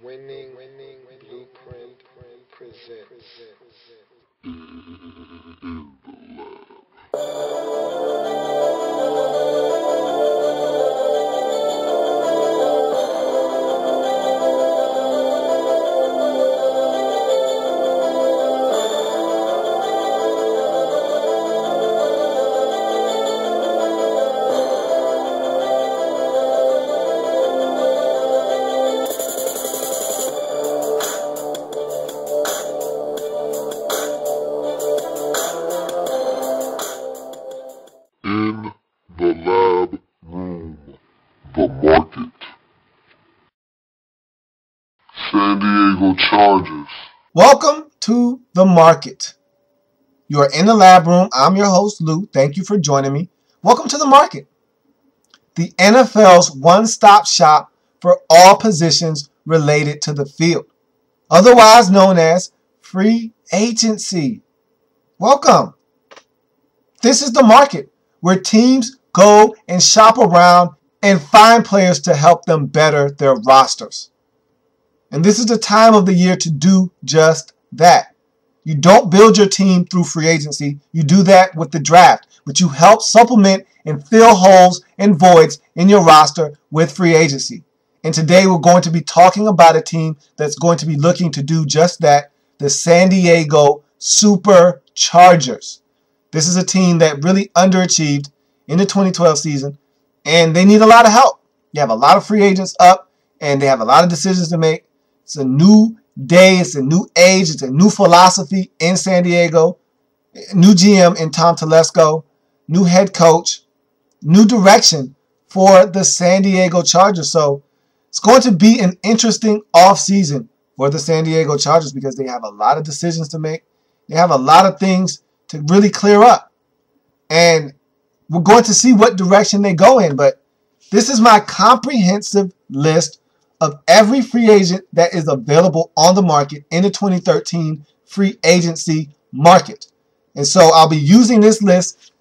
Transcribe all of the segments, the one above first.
Winning Blueprint presents. In the lab room, the market. San Diego Chargers. Welcome to the market. You are in the lab room. I'm your host, Lou. Thank you for joining me. Welcome to the market, the NFL's one-stop shop for all positions related to the field, otherwise known as free agency. Welcome. This is the market where teams go and shop around and find players to help them better their rosters. And this is the time of the year to do just that. You don't build your team through free agency. You do that with the draft, but you help supplement and fill holes and voids in your roster with free agency. And today we're going to be talking about a team that's going to be looking to do just that, the San Diego Superchargers. This is a team that really underachieved in the 2012 season, and they need a lot of help. You have a lot of free agents up, and they have a lot of decisions to make. It's a new day. It's a new age. It's a new philosophy in San Diego. New GM in Tom Telesco. New head coach. New direction for the San Diego Chargers. So it's going to be an interesting offseason for the San Diego Chargers because they have a lot of decisions to make. They have a lot of things to really clear up. And we're going to see what direction they go in. But this is my comprehensive list of every free agent that is available on the market in the 2013 free agency market. And so I'll be using this list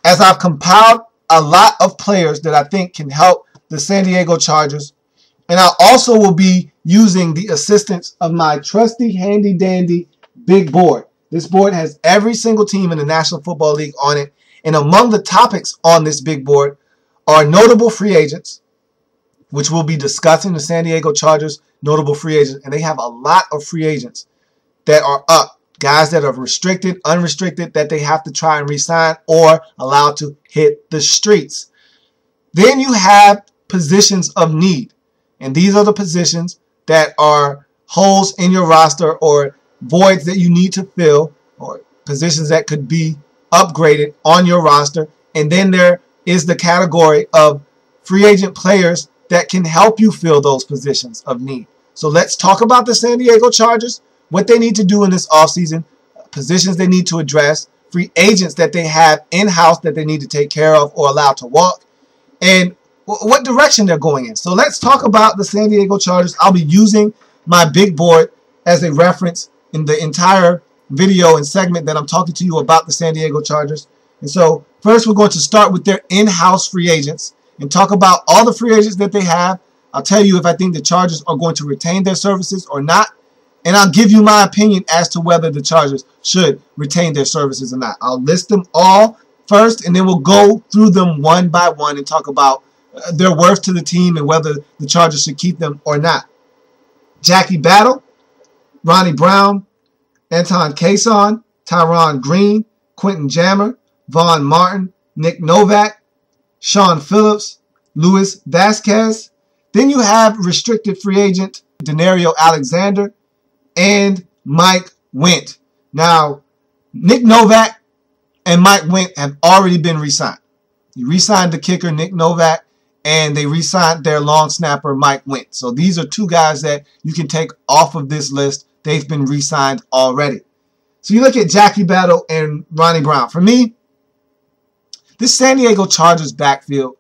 as I've compiled a lot of players that I think can help the San Diego Chargers. And I also will be using the assistance of my trusty handy dandy big board. This board has every single team in the National Football League on it. And among the topics on this big board are notable free agents, which we'll be discussing the San Diego Chargers notable free agents. And they have a lot of free agents that are up. Guys that are restricted, unrestricted, that they have to try and re-sign or allowed to hit the streets. Then you have positions of need. And these are the positions that are holes in your roster or voids that you need to fill, or positions that could be upgraded on your roster. And then there is the category of free agent players that can help you fill those positions of need. So let's talk about the San Diego Chargers, what they need to do in this offseason, positions they need to address, free agents that they have in-house that they need to take care of or allow to walk, and what direction they're going in. So let's talk about the San Diego Chargers. I'll be using my big board as a reference in the entire video and segment that I'm talking to you about the San Diego Chargers. And so first we're going to start with their in-house free agents and talk about all the free agents that they have. I'll tell you if I think the Chargers are going to retain their services or not. And I'll give you my opinion as to whether the Chargers should retain their services or not. I'll list them all first, and then we'll go through them one by one and talk about their worth to the team and whether the Chargers should keep them or not. Jackie Battle, Ronnie Brown, Anton Cason, Tyron Green, Quentin Jammer, Vaughn Martin, Nick Novak, Sean Phillips, Luis Vasquez. Then you have restricted free agent Denario Alexander and Mike Wint. Now, Nick Novak and Mike Wint have already been re-signed. You re-signed the kicker, Nick Novak, and they re-signed their long snapper, Mike Wint. So these are two guys that you can take off of this list. They've been re-signed already. So you look at Jackie Battle and Ronnie Brown. For me, this San Diego Chargers backfield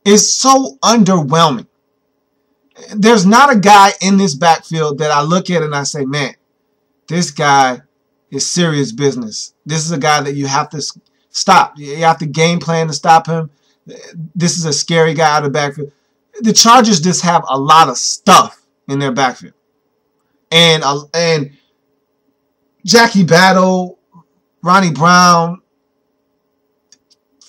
is so underwhelming. There's not a guy in this backfield that I look at and I say, man, this guy is serious business. This is a guy that you have to stop. You have to game plan to stop him. This is a scary guy out of the backfield. The Chargers just have a lot of stuff in their backfield. And Jackie Battle, Ronnie Brown,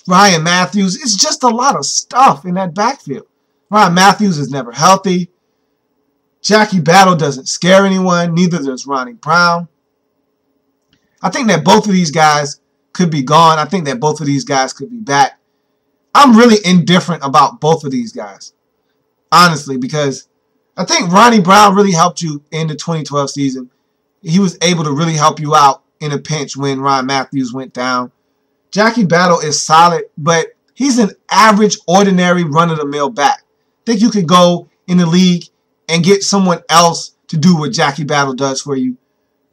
Ryan Matthews. It's just a lot of stuff in that backfield. Ryan Matthews is never healthy. Jackie Battle doesn't scare anyone. Neither does Ronnie Brown. I think that both of these guys could be gone. I think that both of these guys could be back. I'm really indifferent about both of these guys, honestly, because I think Ronnie Brown really helped you in the 2012 season. He was able to really help you out in a pinch when Ryan Matthews went down. Jackie Battle is solid, but he's an average, ordinary, run-of-the-mill back. I think you could go in the league and get someone else to do what Jackie Battle does for you.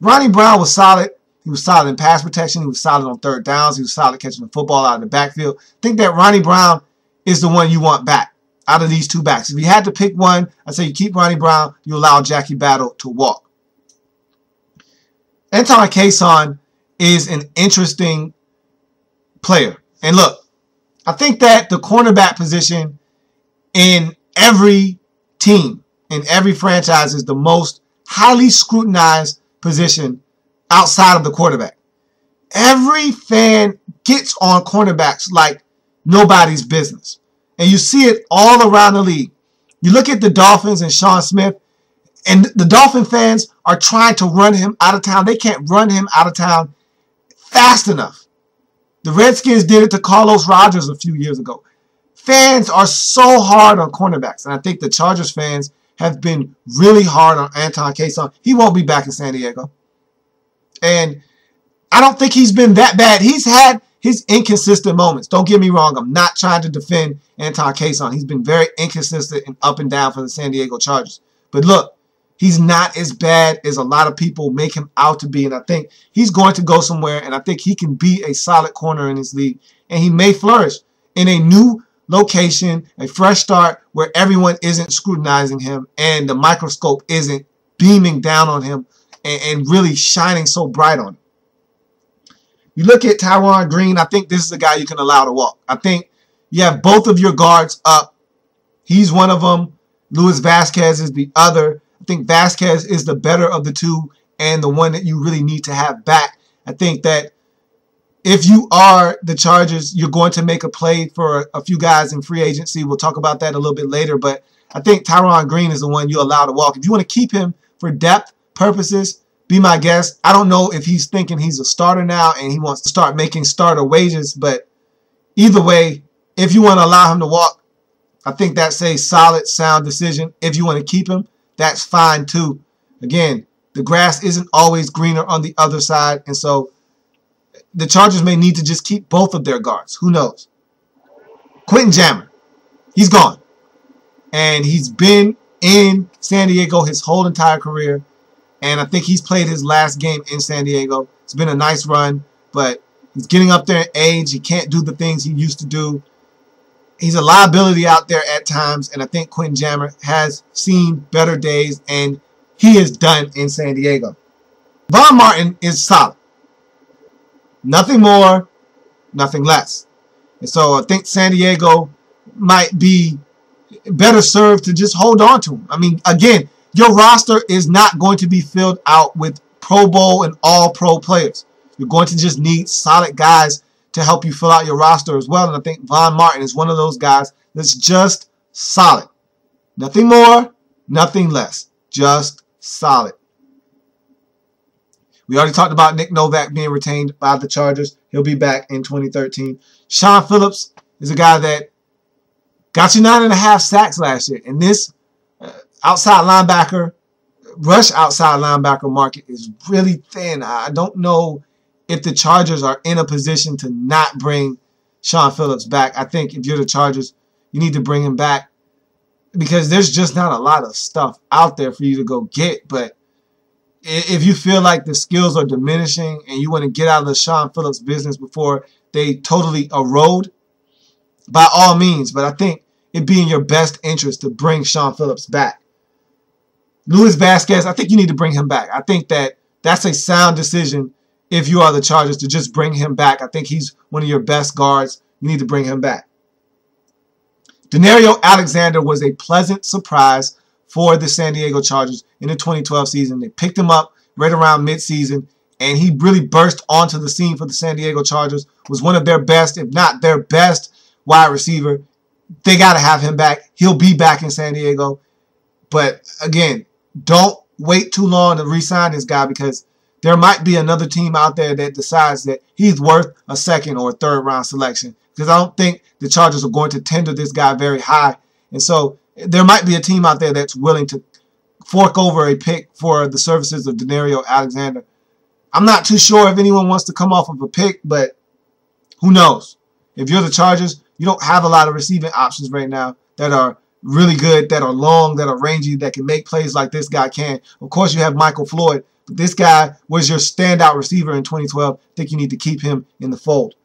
Ronnie Brown was solid. He was solid in pass protection. He was solid on third downs. He was solid catching the football out of the backfield. I think that Ronnie Brown is the one you want back out of these two backs. If you had to pick one, I'd say you keep Ronnie Brown. You allow Jackie Battle to walk. Anton Cason is an interesting player. And look, I think that the cornerback position in every team, in every franchise, is the most highly scrutinized position outside of the quarterback. Every fan gets on cornerbacks like nobody's business. And you see it all around the league. You look at the Dolphins and Sean Smith, and the Dolphin fans are trying to run him out of town. They can't run him out of town fast enough. The Redskins did it to Carlos Rogers a few years ago. Fans are so hard on cornerbacks, and I think the Chargers fans have been really hard on Anton Cason. He won't be back in San Diego. And I don't think he's been that bad. He's had his inconsistent moments. Don't get me wrong. I'm not trying to defend Anton Cason. He's been very inconsistent and up and down for the San Diego Chargers. But look, he's not as bad as a lot of people make him out to be. And I think he's going to go somewhere, and I think he can be a solid corner in this league. And he may flourish in a new location, a fresh start where everyone isn't scrutinizing him and the microscope isn't beaming down on him and really shining so bright on him. You look at Tyron Green, I think this is a guy you can allow to walk. I think you have both of your guards up. He's one of them. Luis Vasquez is the other. I think Vasquez is the better of the two and the one that you really need to have back. I think that if you are the Chargers, you're going to make a play for a few guys in free agency. We'll talk about that a little bit later. But I think Tyron Green is the one you allow to walk. If you want to keep him for depth purposes, be my guest. I don't know if he's thinking he's a starter now and he wants to start making starter wages. But either way, if you want to allow him to walk, I think that's a solid, sound decision. If you want to keep him, that's fine too. Again, the grass isn't always greener on the other side. And so the Chargers may need to just keep both of their guards. Who knows? Quentin Jammer, he's gone. And he's been in San Diego his whole entire career. And I think he's played his last game in San Diego. It's been a nice run, but he's getting up there in age. He can't do the things he used to do. He's a liability out there at times, and I think Quentin Jammer has seen better days, and he is done in San Diego. Von Martin is solid. Nothing more, nothing less. And so I think San Diego might be better served to just hold on to him. I mean, again, your roster is not going to be filled out with Pro Bowl and All-Pro players. You're going to just need solid guys to help you fill out your roster as well. And I think Von Martin is one of those guys that's just solid. Nothing more, nothing less. Just solid. We already talked about Nick Novak being retained by the Chargers. He'll be back in 2013. Sean Phillips is a guy that got you 9.5 sacks last year. And this outside linebacker, rush outside linebacker market is really thin. I don't know if the Chargers are in a position to not bring Sean Phillips back. I think if you're the Chargers, you need to bring him back because there's just not a lot of stuff out there for you to go get. But if you feel like the skills are diminishing and you want to get out of the Sean Phillips business before they totally erode, by all means. But I think it'd be in your best interest to bring Sean Phillips back. Luis Vasquez, I think you need to bring him back. I think that that's a sound decision if you are the Chargers to just bring him back. I think he's one of your best guards. You need to bring him back. Denario Alexander was a pleasant surprise for the San Diego Chargers in the 2012 season. They picked him up right around midseason, and he really burst onto the scene for the San Diego Chargers, was one of their best, if not their best, wide receiver. They got to have him back. He'll be back in San Diego. But, again, don't wait too long to re-sign this guy, because there might be another team out there that decides that he's worth a second or a third-round selection, because I don't think the Chargers are going to tender this guy very high. And so there might be a team out there that's willing to fork over a pick for the services of Denario Alexander. I'm not too sure if anyone wants to come off of a pick, but who knows? If you're the Chargers, you don't have a lot of receiving options right now that are really good, that are long, that are rangy, that can make plays like this guy can. Of course, you have Michael Floyd, but this guy was your standout receiver in 2012. I think you need to keep him in the fold.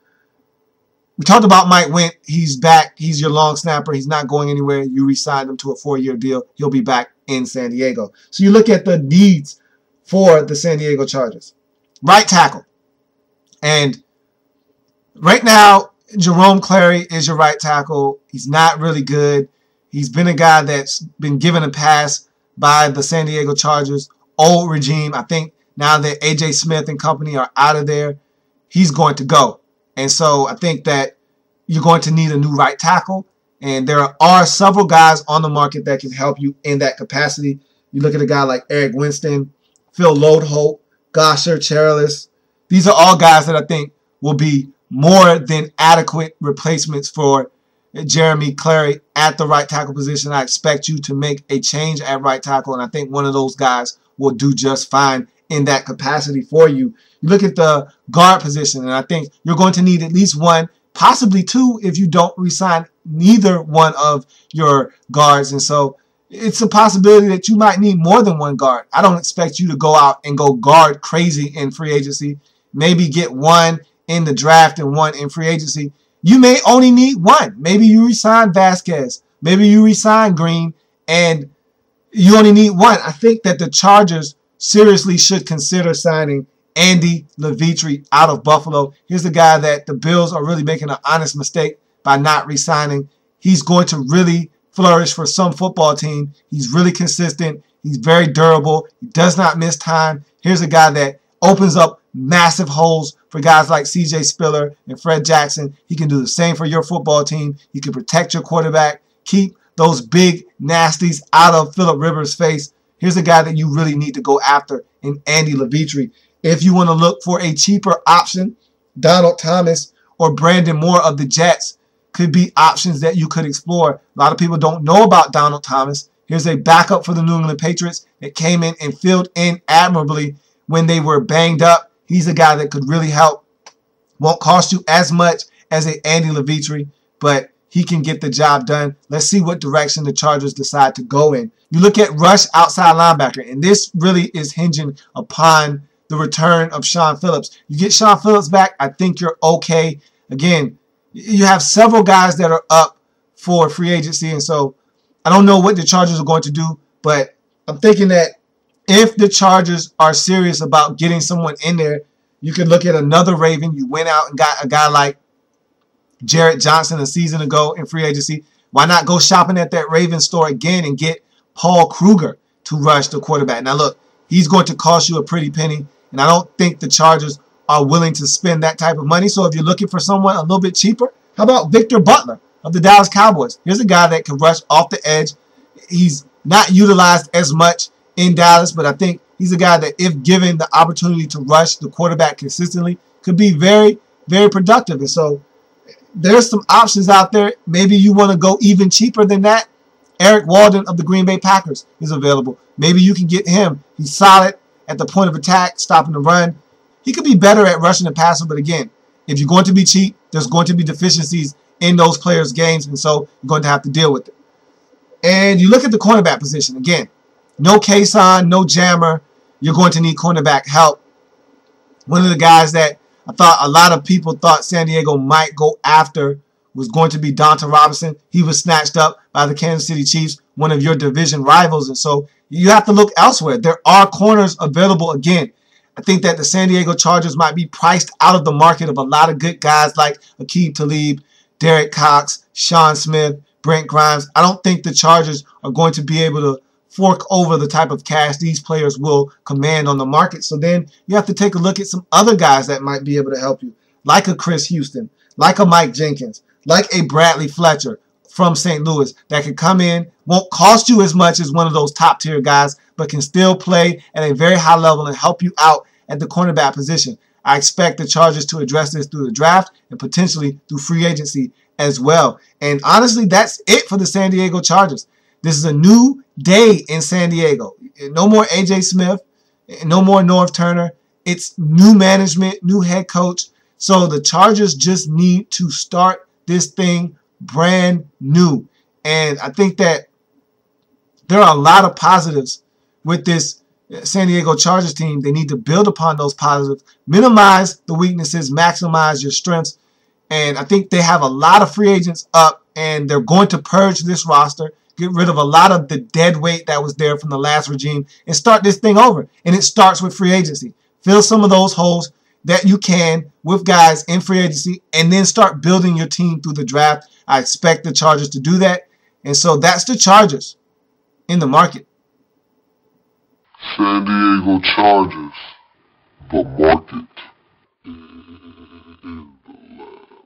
We talked about Mike Went. He's back. He's your long snapper. He's not going anywhere. You re-signed him to a 4-year deal. He'll be back in San Diego. So you look at the needs for the San Diego Chargers. Right tackle. And right now, Jerome Clary is your right tackle. He's not really good. He's been a guy that's been given a pass by the San Diego Chargers old regime. I think now that A.J. Smith and company are out of there, he's going to go. And so I think that you're going to need a new right tackle. And there are several guys on the market that can help you in that capacity. You look at a guy like Eric Winston, Phil Lodeholt, Gosher, Cherilus. These are all guys that I think will be more than adequate replacements for Jeremy Clary at the right tackle position. I expect you to make a change at right tackle, and I think one of those guys will do just fine in that capacity for you. You look at the guard position, and I think you're going to need at least one, possibly two, if you don't re-sign neither one of your guards. And so it's a possibility that you might need more than one guard. I don't expect you to go out and go guard crazy in free agency. Maybe get one in the draft and one in free agency. You may only need one. Maybe you re-sign Vasquez. Maybe you re-sign Green, and you only need one. I think that the Chargers seriously should consider signing Andy Levitre out of Buffalo. Here's a guy that the Bills are really making an honest mistake by not re-signing. He's going to really flourish for some football team. He's really consistent. He's very durable. He does not miss time. Here's a guy that opens up massive holes for guys like C.J. Spiller and Fred Jackson. He can do the same for your football team. He can protect your quarterback, keep those big nasties out of Phillip Rivers' face. Here's a guy that you really need to go after in Andy Levitre. If you want to look for a cheaper option, Donald Thomas or Brandon Moore of the Jets could be options that you could explore. A lot of people don't know about Donald Thomas. Here's a backup for the New England Patriots that came in and filled in admirably when they were banged up. He's a guy that could really help. Won't cost you as much as a Andy Levitre, but he can get the job done. Let's see what direction the Chargers decide to go in. You look at rush outside linebacker, and this really is hinging upon the return of Sean Phillips. You get Sean Phillips back, I think you're okay. Again, you have several guys that are up for free agency, and so I don't know what the Chargers are going to do, but I'm thinking that if the Chargers are serious about getting someone in there, you could look at another Raven. You went out and got a guy like Jarrett Johnson a season ago in free agency. Why not go shopping at that Raven store again and get Paul Kruger to rush the quarterback? Now, look, he's going to cost you a pretty penny, and I don't think the Chargers are willing to spend that type of money. So if you're looking for someone a little bit cheaper, how about Victor Butler of the Dallas Cowboys? Here's a guy that can rush off the edge. He's not utilized as much in Dallas, but I think he's a guy that, if given the opportunity to rush the quarterback consistently, could be very, very productive. And so there's some options out there. Maybe you want to go even cheaper than that. Eric Walden of the Green Bay Packers is available. Maybe you can get him. He's solid at the point of attack, stopping the run. He could be better at rushing the passer, but again, if you're going to be cheap, there's going to be deficiencies in those players' games, and so you're going to have to deal with it. And you look at the cornerback position. Again, no Kason, no Jammer. You're going to need cornerback help. One of the guys that I thought a lot of people thought San Diego might go after was going to be Donta Robinson. He was snatched up by the Kansas City Chiefs, one of your division rivals, and so you have to look elsewhere. There are corners available again. I think that the San Diego Chargers might be priced out of the market of a lot of good guys like Aqib Talib, Derek Cox, Sean Smith, Brent Grimes. I don't think the Chargers are going to be able to fork over the type of cash these players will command on the market. So then you have to take a look at some other guys that might be able to help you, like a Chris Houston, like a Mike Jenkins, like a Bradley Fletcher from St. Louis that can come in, won't cost you as much as one of those top tier guys, but can still play at a very high level and help you out at the cornerback position. I expect the Chargers to address this through the draft and potentially through free agency as well. And honestly, that's it for the San Diego Chargers. This is a new day in San Diego. No more A.J. Smith, no more Norv Turner. It's new management, new head coach. So the Chargers just need to start this thing brand new. And I think that there are a lot of positives with this San Diego Chargers team. They need to build upon those positives, minimize the weaknesses, maximize your strengths. And I think they have a lot of free agents up, and they're going to purge this roster, get rid of a lot of the dead weight that was there from the last regime, and start this thing over. And it starts with free agency. Fill some of those holes that you can with guys in free agency, and then start building your team through the draft. I expect the Chargers to do that. And so that's the Chargers in the market. San Diego Chargers, the market in the lab.